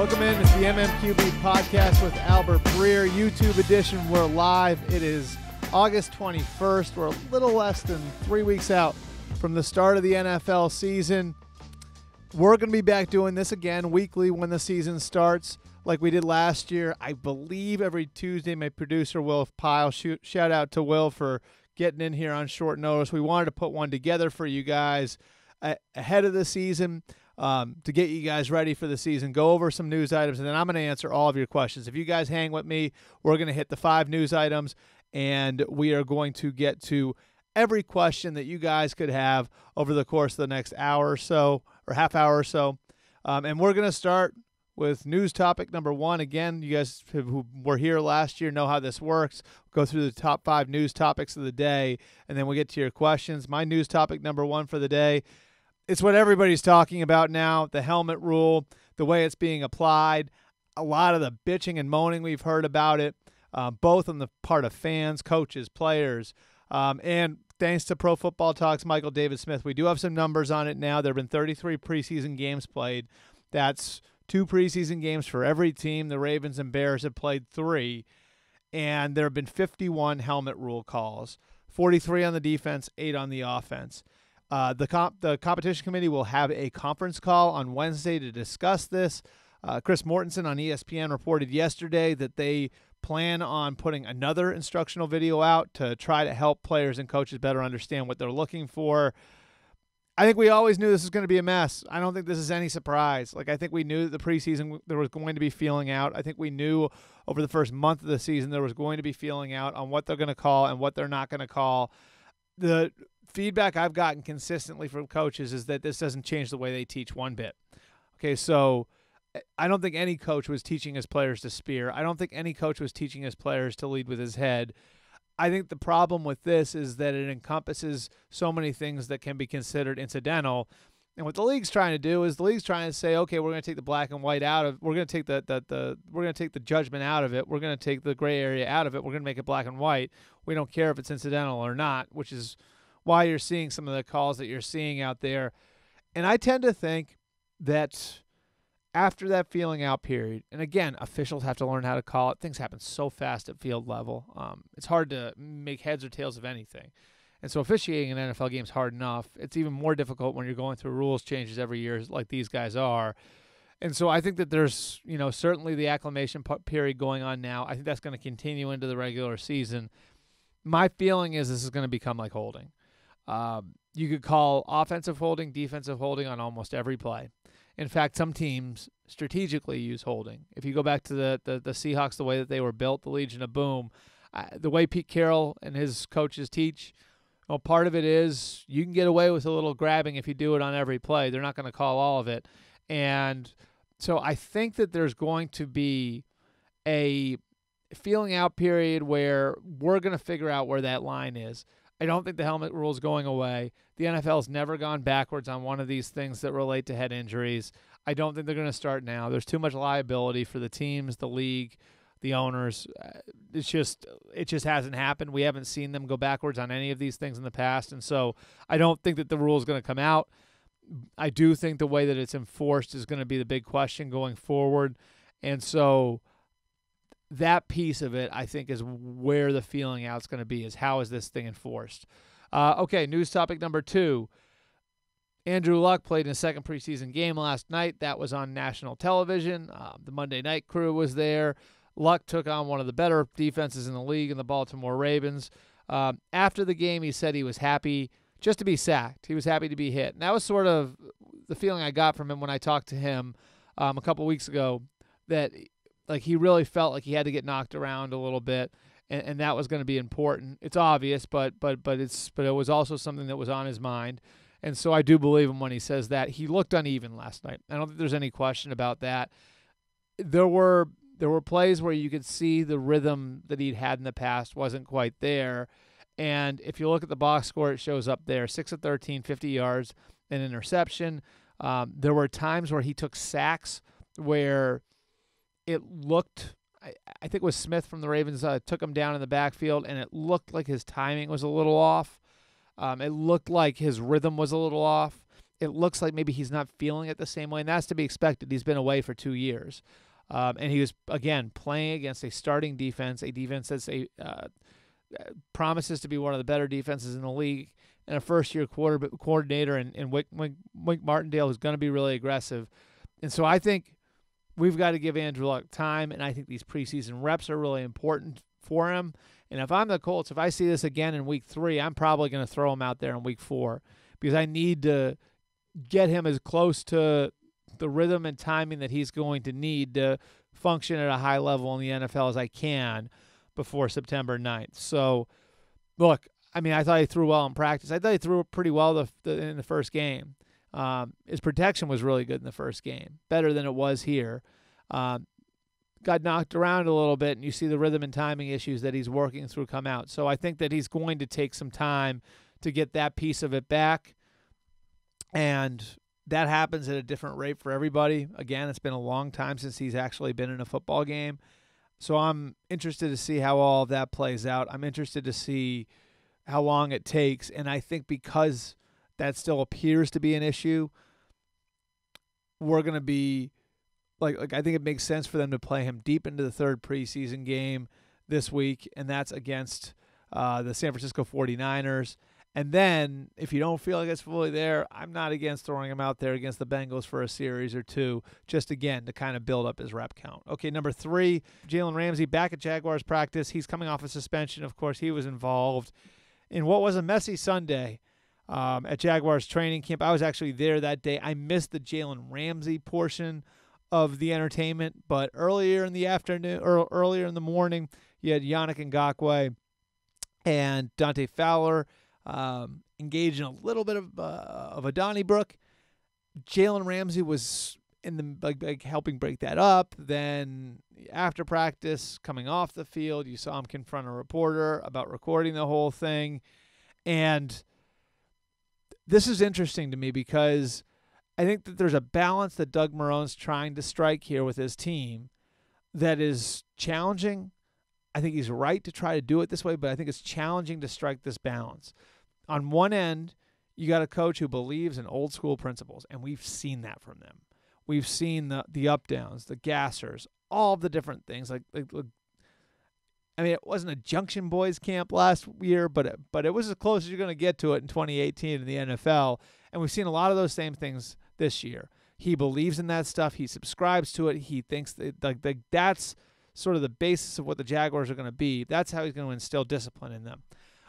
Welcome in. It's the MMQB podcast with Albert Breer, YouTube edition. We're live. It is August 21st. We're a little less than 3 weeks out from the start of the NFL season. We're going to be back doing this again weekly when the season starts, like we did last year. I believe every Tuesday. My producer, Will Pyle, shout out to Will for getting in here on short notice. We wanted to put one together for you guys ahead of the season. To get you guys ready for the season, go over some news items, and then I'm going to answer all of your questions. If you guys hang with me, we're going to hit the 5 news items, and we are going to get to every question that you guys could have over the course of the next hour or so, or half hour or so. And we're going to start with news topic number 1. Again, you guys who were here last year know how this works. We'll go through the top 5 news topics of the day, and then we'll get to your questions. My news topic number 1 for the day, it's what everybody's talking about now, the helmet rule, the way it's being applied, a lot of the bitching and moaning we've heard about it, both on the part of fans, coaches, players, and thanks to Pro Football Talk's Michael David Smith, we do have some numbers on it now. There have been 33 preseason games played. That's 2 preseason games for every team. The Ravens and Bears have played 3, and there have been 51 helmet rule calls, 43 on the defense, 8 on the offense. The competition committee will have a conference call on Wednesday to discuss this. Chris Mortensen on ESPN reported yesterday that they plan on putting another instructional video out to try to help players and coaches better understand what they're looking for. I think we always knew this was going to be a mess. I don't think this is any surprise. I think we knew that the preseason there was going to be feeling out. I think we knew over the first month of the season there was going to be feeling out on what they're going to call and what they're not going to call. The feedback I've gotten consistently from coaches is that this doesn't change the way they teach one bit. Okay, so I don't think any coach was teaching his players to spear. I don't think any coach was teaching his players to lead with his head. I think the problem with this is that it encompasses so many things that can be considered incidental. And what the league's trying to do is the league's trying to say, okay, we're going to take the black and white out of. We're going to take we're going to take the judgment out of it. We're going to take the gray area out of it. We're going to make it black and white. We don't care if it's incidental or not, which is why you're seeing some of the calls that you're seeing out there. And I tend to think that after that feeling out period, and again, officials have to learn how to call it. Things happen so fast at field level. It's hard to make heads or tails of anything. And so officiating an NFL game is hard enough. It's even more difficult when you're going through rules changes every year like these guys are. And so I think that there's, certainly the acclimation period going on now. I think that's going to continue into the regular season. My feeling is this is going to become like holding. You could call offensive holding, defensive holding on almost every play. In fact, some teams strategically use holding. If you go back to the Seahawks, the way that they were built, the Legion of Boom, the way Pete Carroll and his coaches teach, part of it is you can get away with a little grabbing if you do it on every play. They're not going to call all of it. And so I think that there's going to be a feeling out period where we're going to figure out where that line is. I don't think the helmet rule is going away. The NFL's never gone backwards on one of these things that relate to head injuries. I don't think they're going to start now. There's too much liability for the teams, the league, the owners. It just hasn't happened. We haven't seen them go backwards on any of these things in the past, and so I don't think that the rule is going to come out. I do think the way that it's enforced is going to be the big question going forward, and so that piece of it, I think, is where the feeling out is going to be, is how is this thing enforced. Okay, news topic number 2. Andrew Luck played in a second preseason game last night. That was on national television. The Monday night crew was there. Luck took on one of the better defenses in the league in the Baltimore Ravens. After the game, he said he was happy just to be sacked. He was happy to be hit. And that was sort of the feeling I got from him when I talked to him a couple weeks ago, that he really felt like he had to get knocked around a little bit, and that was going to be important. It's obvious, but it was also something that was on his mind. And so I do believe him when he says that. He looked uneven last night. I don't think there's any question about that. There were plays where you could see the rhythm that he'd had in the past wasn't quite there. And if you look at the box score, it shows up there. 6 of 13, 50 yards, an interception. There were times where he took sacks where it looked, I think it was Smith from the Ravens, took him down in the backfield, and it looked like his timing was a little off. It looked like his rhythm was a little off. it looks like maybe he's not feeling it the same way, and that's to be expected. He's been away for 2 years. And he was, again, playing against a starting defense, a defense that's promises to be one of the better defenses in the league, and a first-year coordinator in Wink Martindale, who's going to be really aggressive. And so I think we've got to give Andrew Luck time, and I think these preseason reps are really important for him. And if I'm the Colts, if I see this again in week 3, I'm probably going to throw him out there in week 4 because I need to get him as close to the rhythm and timing that he's going to need to function at a high level in the NFL as I can before September 9th. So, look, I mean, I thought he threw well in practice. I thought he threw pretty well in the first game. His protection was really good in the first game, better than it was here. Got knocked around a little bit, and you see the rhythm and timing issues that he's working through come out. So I think that he's going to take some time to get that piece of it back, and that happens at a different rate for everybody. Again, it's been a long time since he's actually been in a football game. So I'm interested to see how all of that plays out. I'm interested to see how long it takes. And I think because that still appears to be an issue, we're going to be like I think it makes sense for them to play him deep into the third preseason game this week, and that's against the San Francisco 49ers. And then if you don't feel like it's fully there, I'm not against throwing him out there against the Bengals for a series or two, just again to kind of build up his rep count. Okay, number 3, Jalen Ramsey back at Jaguars practice. He's coming off a suspension. Of course, he was involved in what was a messy Sunday at Jaguars training camp. I was actually there that day. I missed the Jalen Ramsey portion of the entertainment, but earlier in the afternoon or earlier in the morning, you had Yannick Ngakoue and Dante Fowler engaged in a little bit of a Donnybrook. Jalen Ramsey was in the helping break that up. Then after practice, coming off the field, you saw him confront a reporter about recording the whole thing. And this is interesting to me because I think that there's a balance that Doug Marrone's trying to strike here with his team that is challenging. I think he's right to try to do it this way, but I think it's challenging to strike this balance. On one end, you got a coach who believes in old school principles, and we've seen that from them. We've seen the up downs, the gassers, all the different things. I mean, it wasn't a Junction Boys camp last year, but it was as close as you're going to get to it in 2018 in the NFL, and we've seen a lot of those same things this year. He believes in that stuff. He subscribes to it. He thinks that that's sort of the basis of what the Jaguars are going to be. That's how he's going to instill discipline in them.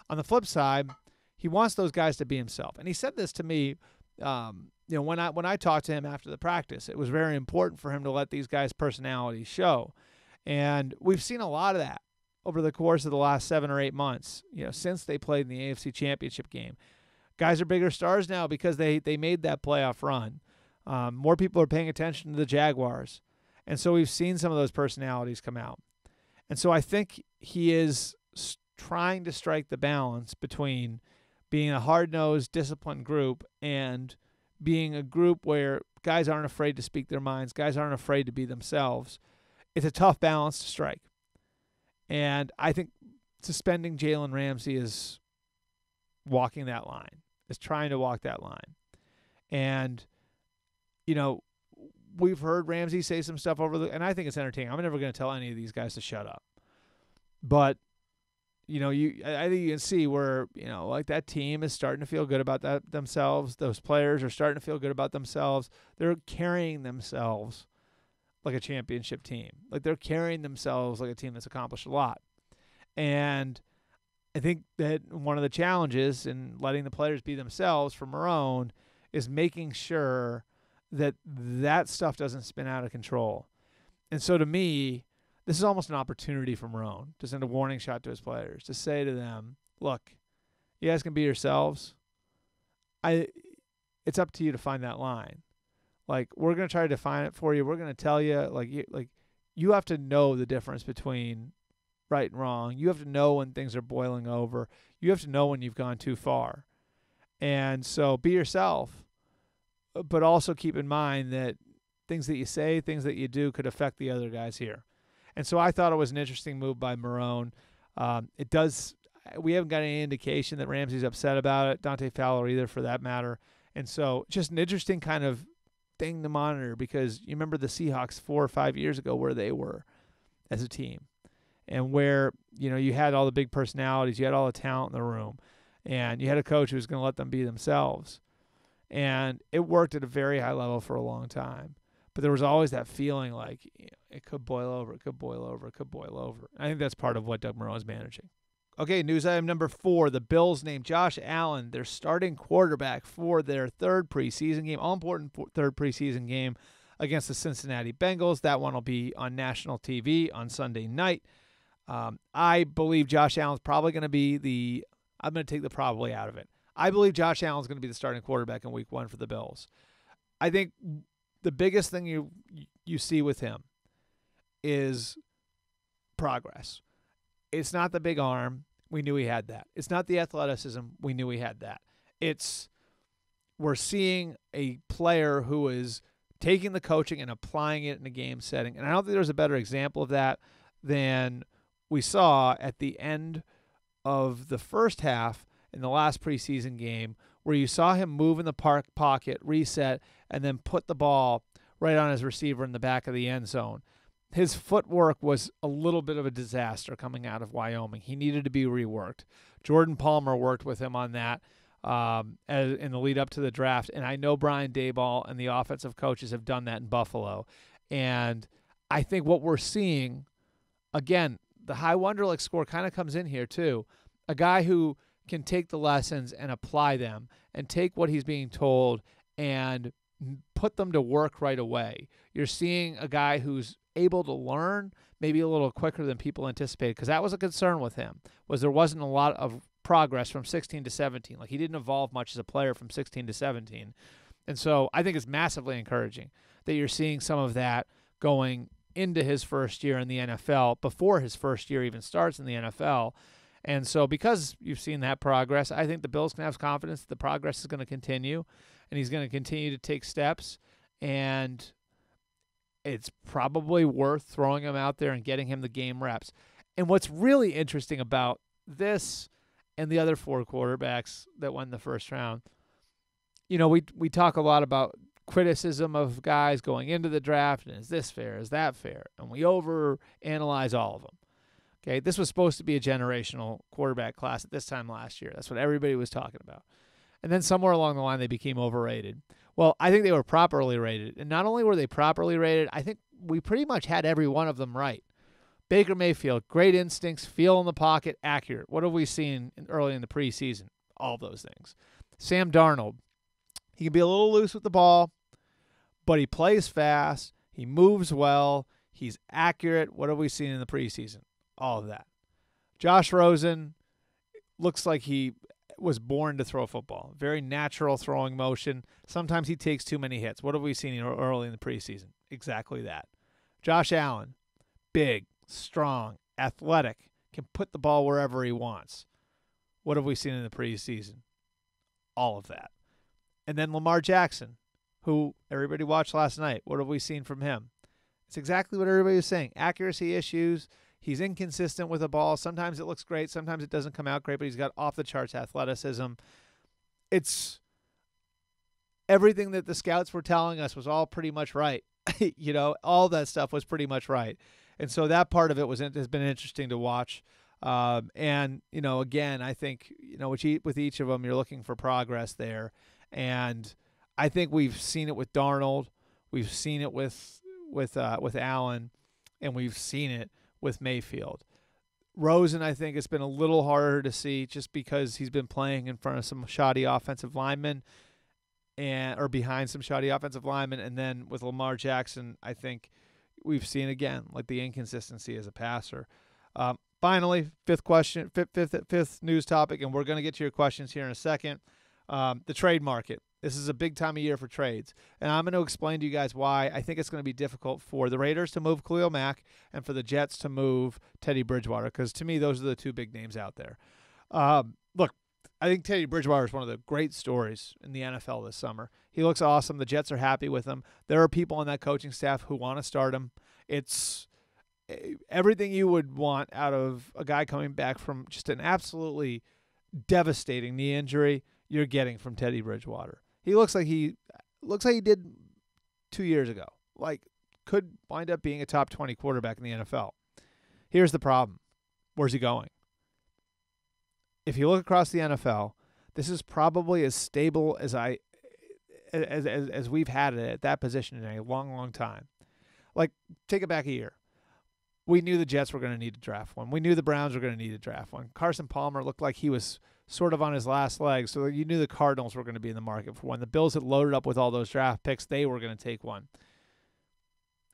On the flip side, he wants those guys to be himself. And he said this to me, when I talked to him after the practice. It was very important for him to let these guys' personalities show. And we've seen a lot of that over the course of the last 7 or 8 months, since they played in the AFC Championship game. Guys are bigger stars now because they made that playoff run. More people are paying attention to the Jaguars. And so we've seen some of those personalities come out. And so I think he is trying to strike the balance between being a hard-nosed, disciplined group and being a group where guys aren't afraid to speak their minds, guys aren't afraid to be themselves. It's a tough balance to strike. And I think suspending Jalen Ramsey is walking that line, is trying to walk that line. And, we've heard Ramsey say some stuff and I think it's entertaining. I'm never going to tell any of these guys to shut up. But, I think you can see where, that team is starting to feel good about themselves. Those players are starting to feel good about themselves. They're carrying themselves like a championship team. Like they're carrying themselves like a team that's accomplished a lot. And I think that one of the challenges in letting the players be themselves for Marrone is making sure that stuff doesn't spin out of control. And so to me, this is almost an opportunity for Marrone to send a warning shot to his players, to say to them, look, you guys can be yourselves. It's up to you to find that line. Like, we're going to try to define it for you. We're going to tell you, you have to know the difference between right and wrong. You have to know when things are boiling over. You have to know when you've gone too far. And so be yourself, but also keep in mind that things that you say, things that you do could affect the other guys here. And so I thought it was an interesting move by Marrone. We haven't got any indication that Ramsey's upset about it, Dante Fowler either for that matter. And so just an interesting kind of thing to monitor, because you remember the Seahawks 4 or 5 years ago where they were as a team, and where, you had all the big personalities, you had all the talent in the room, and you had a coach who was going to let them be themselves. And it worked at a very high level for a long time. But there was always that feeling like it could boil over, it could boil over, it could boil over. I think that's part of what Doug Marrone is managing. Okay, news item number 4. The Bills named Josh Allen their starting quarterback for their third preseason game, all-important third preseason game against the Cincinnati Bengals. That one will be on national TV on Sunday night. I believe Josh Allen's probably going to be I'm going to take the probably out of it. I believe Josh Allen's going to be the starting quarterback in week 1 for the Bills. I think the biggest thing you see with him is progress. It's not the big arm. We knew he had that. It's not the athleticism. We knew he had that. We're seeing a player who is taking the coaching and applying it in a game setting. And I don't think there's a better example of that than we saw at the end of the first half in the last preseason game, where you saw him move in the pocket, reset, and then put the ball right on his receiver in the back of the end zone. His footwork was a little bit of a disaster coming out of Wyoming. He needed to be reworked. Jordan Palmer worked with him on that in the lead up to the draft, and I know Brian Daboll and the offensive coaches have done that in Buffalo. And I think what we're seeing, again, the high Wonderlic score kind of comes in here too. A guy who can take the lessons and apply them and take what he's being told and put them to work right away. You're seeing a guy who's able to learn maybe a little quicker than people anticipated, because that was a concern with him, was there wasn't a lot of progress from 16 to 17. Like, he didn't evolve much as a player from 16 to 17. And so I think it's massively encouraging that you're seeing some of that going into his first year in the NFL, before his first year even starts in the NFL. And so because you've seen that progress, I think the Bills can have confidence that the progress is going to continue, and he's going to continue to take steps. And it's probably worth throwing him out there and getting him the game reps. And what's really interesting about this and the other 4 quarterbacks that won the first round, we talk a lot about criticism of guys going into the draft, and is this fair, is that fair? And we overanalyze all of them. Okay, this was supposed to be a generational quarterback class at this time last year. That's what everybody was talking about. And then somewhere along the line, they became overrated. Well, I think they were properly rated. And not only were they properly rated, I think we pretty much had every one of them right. Baker Mayfield, great instincts, feel in the pocket, accurate. What have we seen early in the preseason? All those things. Sam Darnold, he can be a little loose with the ball, but he plays fast, he moves well, he's accurate. What have we seen in the preseason? All of that. Josh Rosen looks like he was born to throw a football. Very natural throwing motion. Sometimes he takes too many hits. What have we seen early in the preseason? Exactly that. Josh Allen, big, strong, athletic, can put the ball wherever he wants. What have we seen in the preseason? All of that. And then Lamar Jackson, who everybody watched last night. What have we seen from him? It's exactly what everybody was saying. Accuracy issues. He's inconsistent with the ball. Sometimes it looks great. Sometimes it doesn't come out great, but he's got off-the-charts athleticism. It's everything that the scouts were telling us was all pretty much right. All that stuff was pretty much right. And so that part of it has been interesting to watch. And, again, I think, with each of them, you're looking for progress there. And I think we've seen it with Darnold. We've seen it with Allen, and we've seen it with Mayfield. Rosen, I think, has been a little harder to see just because he's been playing in front of some shoddy offensive linemen or behind some shoddy offensive linemen. And then with Lamar Jackson, I think we've seen again, like, the inconsistency as a passer. Finally, fifth news topic, and we're going to get to your questions here in a second. The trade market. This is a big time of year for trades. And I'm going to explain to you guys why I think it's going to be difficult for the Raiders to move Khalil Mack and for the Jets to move Teddy Bridgewater, because to me, those are the 2 big names out there. Look, I think Teddy Bridgewater is one of the great stories in the NFL this summer. He looks awesome. The Jets are happy with him. There are people on that coaching staff who want to start him. It's everything you would want out of a guy coming back from just an absolutely devastating knee injury, you're getting from Teddy Bridgewater. He looks like he did 2 years ago. Like, could wind up being a top 20 quarterback in the NFL. Here's the problem. Where's he going? If you look across the NFL, this is probably as stable as we've had it at that position in a long, long time. Like, take it back a year. We knew the Jets were going to need to draft one. We knew the Browns were going to need to draft one. Carson Palmer looked like he was sort of on his last legs, so you knew the Cardinals were going to be in the market for one. The Bills had loaded up with all those draft picks. They were going to take one.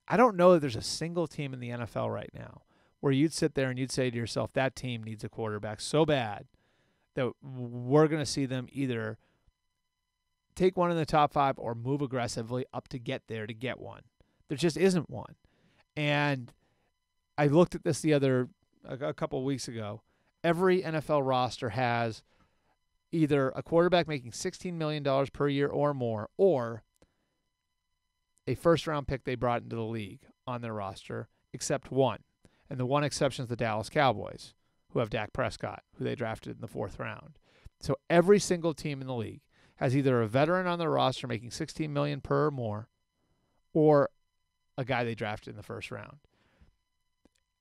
I don't know that there's a single team in the NFL right now where you'd sit there and you'd say to yourself, that team needs a quarterback so bad that we're going to see them either take one in the top 5 or move aggressively up to get there to get one. There just isn't one. And I looked at this a couple of weeks ago. Every NFL roster has either a quarterback making $16 million per year or more, or a first-round pick they brought into the league on their roster, except one. And the one exception is the Dallas Cowboys, who have Dak Prescott, who they drafted in the 4th round. So every single team in the league has either a veteran on their roster making $16 million per or more, or a guy they drafted in the 1st round.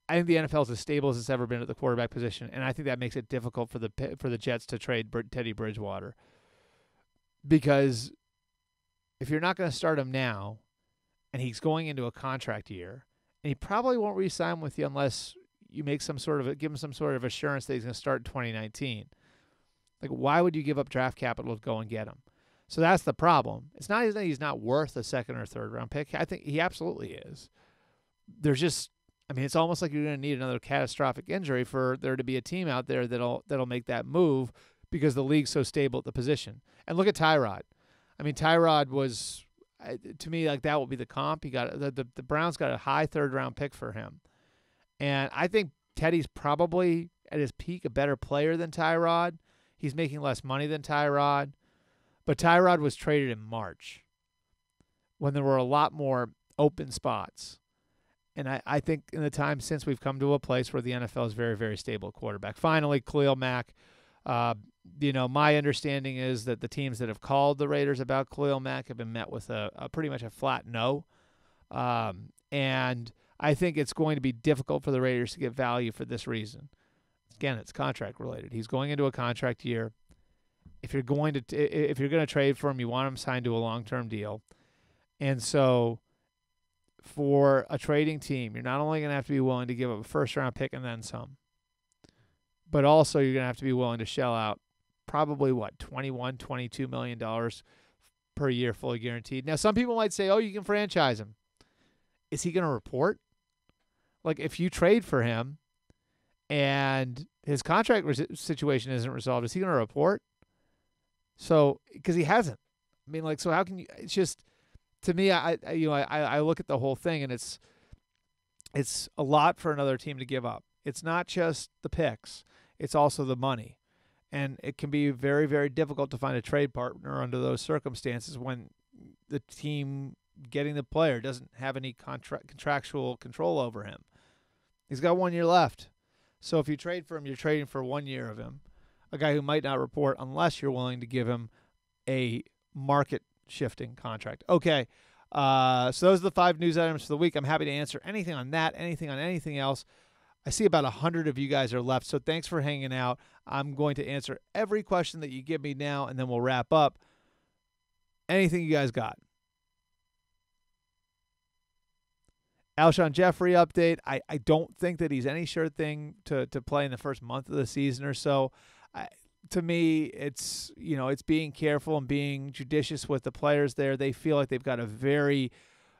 I think the NFL is as stable as it's ever been at the quarterback position, and I think that makes it difficult for the Jets to trade Teddy Bridgewater. Because if you're not going to start him now, and he's going into a contract year, and he probably won't re-sign with you unless you make give him some sort of assurance that he's going to start in 2019. Like, why would you give up draft capital to go and get him? So that's the problem. It's not that he's not worth a 2nd or 3rd round pick. I think he absolutely is. There's just, it's almost like you're going to need another catastrophic injury for there to be a team out there that'll make that move because the league's so stable at the position. And look at Tyrod. Tyrod was, to me, like, that will be the comp. He got the Browns got a high 3rd round pick for him, and I think Teddy's probably at his peak a better player than Tyrod. He's making less money than Tyrod, but Tyrod was traded in March when there were a lot more open spots. And I think in the time since, we've come to a place where the NFL is very, very stable at quarterback. Finally, Khalil Mack. My understanding is that the teams that have called the Raiders about Khalil Mack have been met with a pretty much a flat no. And I think it's going to be difficult for the Raiders to get value for this reason. Again, it's contract related. He's going into a contract year. If you're going to trade for him, you want him signed to a long-term deal. And so, for a trading team, you're not only going to have to be willing to give up a 1st-round pick and then some, but also you're going to have to be willing to shell out probably, $21, $22 million per year fully guaranteed. Now, some people might say, oh, you can franchise him. Is he going to report? Like, if you trade for him and his contract situation isn't resolved, is he going to report? So, because he hasn't. So how can you? It's just, to me, I look at the whole thing, and it's a lot for another team to give up. It's not just the picks; it's also the money, and it can be very, very difficult to find a trade partner under those circumstances when the team getting the player doesn't have any contractual control over him. He's got 1 year left, so if you trade for him, you're trading for 1 year of him, a guy who might not report unless you're willing to give him a market-shifting contract. Okay, so those are the 5 news items for the week. I'm happy to answer anything on that, anything on anything else. I see about 100 of you guys are left, so thanks for hanging out. I'm going to answer every question that you give me now, and then we'll wrap up. Anything you guys got? Alshon Jeffrey update. I don't think that he's any sure thing to play in the first month of the season or so. To me, it's being careful and being judicious with the players there. They feel like they've got a very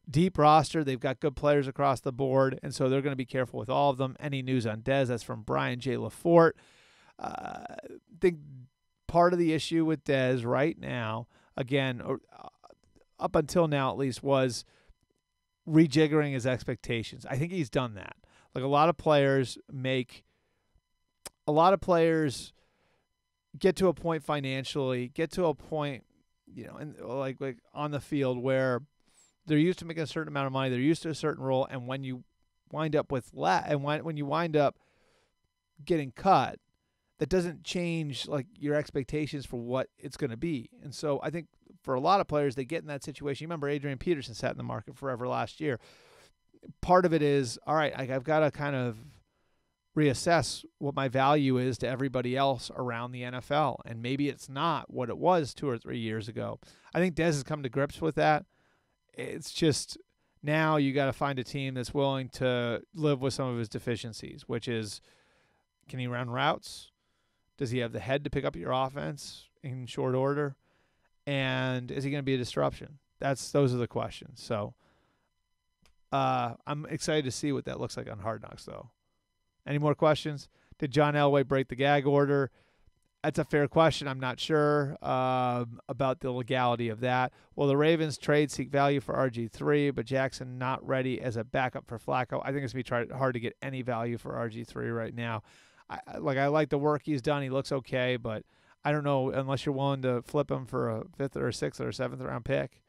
deep roster. They've got good players across the board, and so they're going to be careful with all of them. Any news on Dez? That's from Brian J. Lafort. I think part of the issue with Dez right now, again, up until now at least, was rejiggering his expectations. I think he's done that. Like, a lot of players get to a point financially, get to a point, and like on the field where they're used to making a certain amount of money, they're used to a certain role, and when you wind up with when you wind up getting cut, that doesn't change like your expectations for what it's going to be. And so I think for a lot of players, they get in that situation. You remember Adrian Peterson sat in the market forever last year. Part of it is, all right, I've got to kind of reassess what my value is to everybody else around the NFL. And maybe it's not what it was 2 or 3 years ago. I think Dez has come to grips with that. It's just now you got to find a team that's willing to live with some of his deficiencies, which is, can he run routes? Does he have the head to pick up your offense in short order? And is he going to be a disruption? Those are the questions. So I'm excited to see what that looks like on Hard Knocks, though. Any more questions? Did John Elway break the gag order? That's a fair question. I'm not sure about the legality of that. Will the Ravens trade seek value for RG3, but Jackson not ready as a backup for Flacco? I think it's going to be hard to get any value for RG3 right now. I like the work he's done. He looks okay, but I don't know unless you're willing to flip him for a 5th or a 6th or a 7th round pick.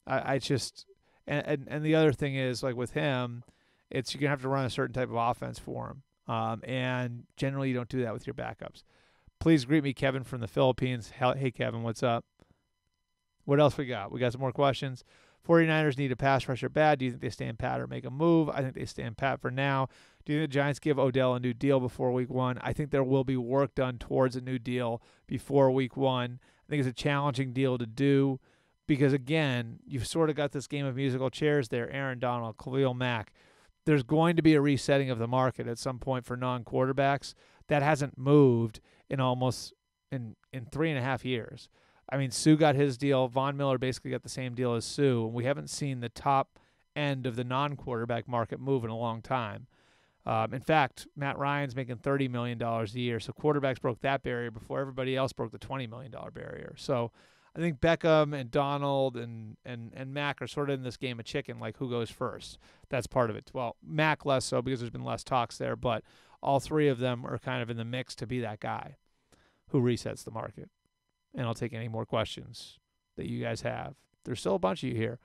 I just and the other thing is, like with him, it's you're going to have to run a certain type of offense for him. And generally you don't do that with your backups. Please greet me, Kevin from the Philippines. Hey, Kevin, what's up? What else we got? We got some more questions. 49ers need a pass rusher bad. Do you think they stand pat or make a move? I think they stand pat for now. Do you think the Giants give Odell a new deal before week 1? I think there will be work done towards a new deal before week 1. I think it's a challenging deal to do because, again, you've sort of got this game of musical chairs there. Aaron Donald, Khalil Mack. There's going to be a resetting of the market at some point for non-quarterbacks. That hasn't moved in almost in 3.5 years. I mean, Sue got his deal. Von Miller basically got the same deal as Sue. And we haven't seen the top end of the non-quarterback market move in a long time. In fact, Matt Ryan's making $30 million a year. So quarterbacks broke that barrier before everybody else broke the $20 million barrier. So I think Beckham and Donald and Mack are sort of in this game of chicken, like who goes first. That's part of it. Well, Mack less so because there's been less talks there, but all three of them are kind of in the mix to be that guy who resets the market. And I'll take any more questions that you guys have. There's still a bunch of you here.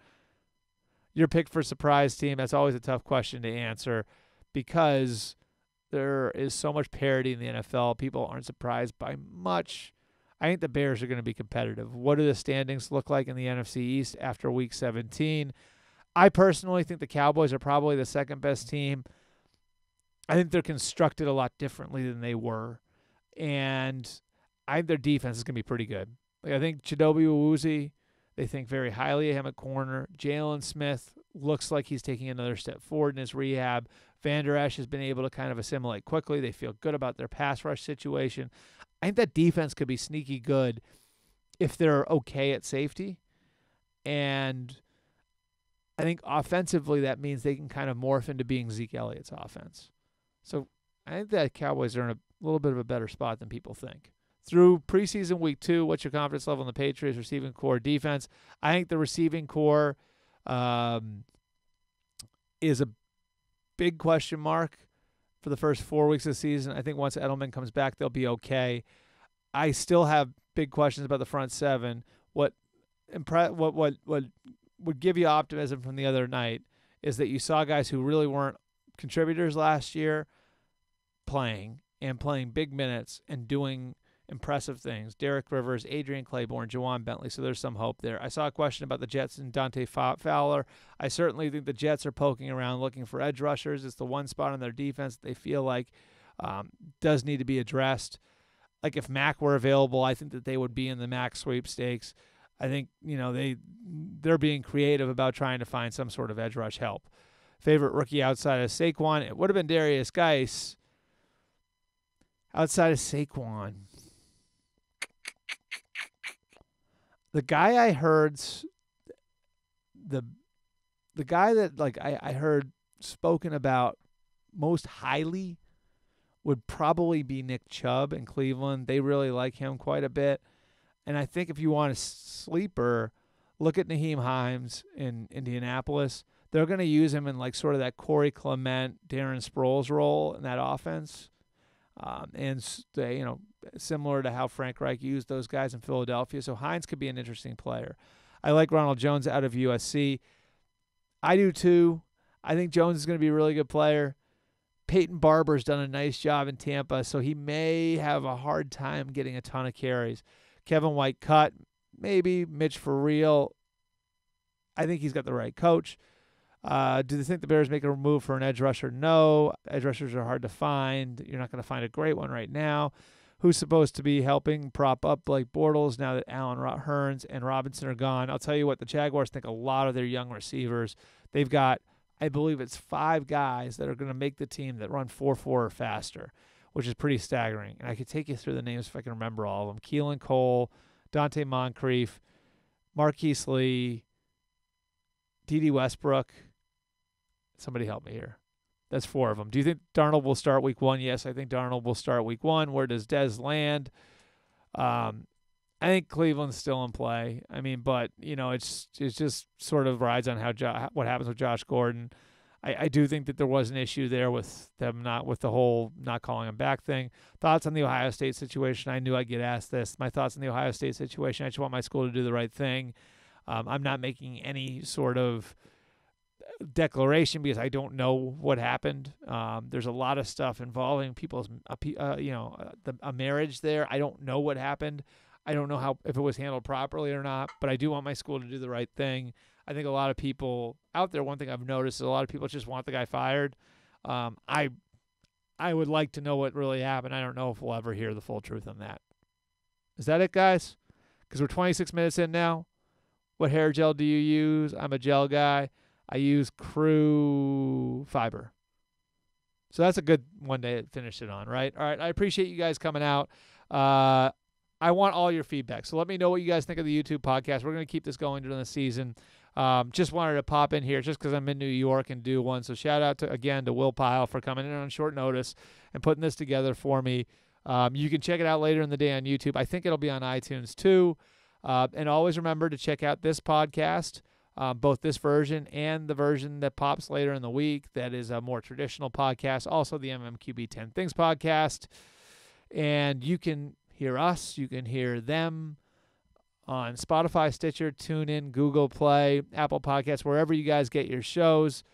Your pick for surprise team, that's always a tough question to answer because there is so much parity in the NFL. People aren't surprised by much. I think the Bears are going to be competitive. What do the standings look like in the NFC East after Week 17? I personally think the Cowboys are probably the second best team. I think they're constructed a lot differently than they were. And I think their defense is going to be pretty good. Like I think Chidobe Awuzie, they think very highly of him at corner. Jalen Smith looks like he's taking another step forward in his rehab. Van Der Esch has been able to kind of assimilate quickly. They feel good about their pass rush situation. I think that defense could be sneaky good if they're okay at safety. And I think offensively that means they can kind of morph into being Zeke Elliott's offense. So I think that Cowboys are in a little bit of a better spot than people think. Through preseason week 2, what's your confidence level in the Patriots receiving core defense? I think the receiving core is a big question mark for the first 4 weeks of the season. I think once Edelman comes back, they'll be okay. I still have big questions about the front seven. What would give you optimism from the other night is that you saw guys who really weren't contributors last year playing big minutes and doing impressive things. Derek Rivers, Adrian Claiborne, Jawan Bentley, so there's some hope there. I saw a question about the Jets and Dante Fowler. I certainly think the Jets are poking around looking for edge rushers. It's the one spot on their defense that they feel like does need to be addressed. Like if Mack were available, I think that they would be in the Mack sweepstakes. I think, they're being creative about trying to find some sort of edge rush help. Favorite rookie outside of Saquon, it would have been Darius Geis. Outside of Saquon, the guy I heard, the guy that I heard spoken about most highly would probably be Nick Chubb in Cleveland. They really like him quite a bit. And I think if you want a sleeper, look at Naheem Hines in Indianapolis. They're going to use him in like sort of that Corey Clement, Darren Sproles role in that offense. And they, similar to how Frank Reich used those guys in Philadelphia. So Hines could be an interesting player. I like Ronald Jones out of USC. I do too. I think Jones is going to be a really good player. Peyton Barber's done a nice job in Tampa, so he may have a hard time getting a ton of carries. Kevin White cut. maybe. Mitch for real. I think he's got the right coach. Do they think the Bears make a move for an edge rusher? No. Edge rushers are hard to find. You're not going to find a great one right now. Who's supposed to be helping prop up Blake Bortles now that Allen Hurns and Robinson are gone? I'll tell you what, the Jaguars think a lot of their young receivers. They've got, I believe it's 5 guys that are going to make the team that run 4.4 or faster, which is pretty staggering. And I could take you through the names if I can remember all of them. Keelan Cole, Dante Moncrief, Marquise Lee, D.D. Westbrook. Somebody help me here. That's 4 of them. Do you think Darnold will start week 1? Yes, I think Darnold will start week 1. Where does Dez land? I think Cleveland's still in play. I mean, but, it's just sort of rides on what happens with Josh Gordon. I do think that there was an issue there with them with the whole not calling him back thing. Thoughts on the Ohio State situation? I knew I'd get asked this. My thoughts on the Ohio State situation, I just want my school to do the right thing. I'm not making any sort of declaration because I don't know what happened. There's a lot of stuff involving people's, a marriage there. I don't know what happened. I don't know if it was handled properly or not, but I do want my school to do the right thing. I think a lot of people out there, one thing I've noticed is a lot of people just want the guy fired. I would like to know what really happened. I don't know if we'll ever hear the full truth on that. Is that it, guys? Because we're 26 minutes in now. What hair gel do you use? I'm a gel guy. I use Crew Fiber. So that's a good one to finish it on, right? All right, I appreciate you guys coming out. I want all your feedback. So let me know what you guys think of the YouTube podcast. We're going to keep this going during the season. Just wanted to pop in here just because I'm in New York and do one. So shout out to Will Pyle for coming in on short notice and putting this together for me. You can check it out later in the day on YouTube. I think it'll be on iTunes too. And always remember to check out this podcast, both this version and the version that pops later in the week. That is a more traditional podcast. Also the MMQB 10 Things podcast. And you can hear us. You can hear them on Spotify, Stitcher, TuneIn, Google Play, Apple Podcasts, wherever you guys get your shows.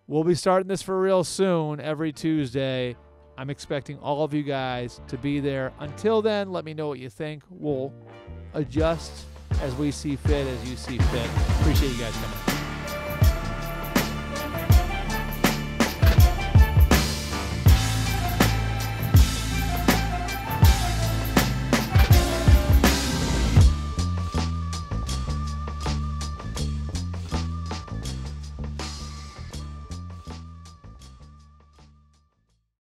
We'll be starting this for real soon, every Tuesday. I'm expecting all of you guys to be there. Until then, let me know what you think. We'll adjust as we see fit, as you see fit. Appreciate you guys coming.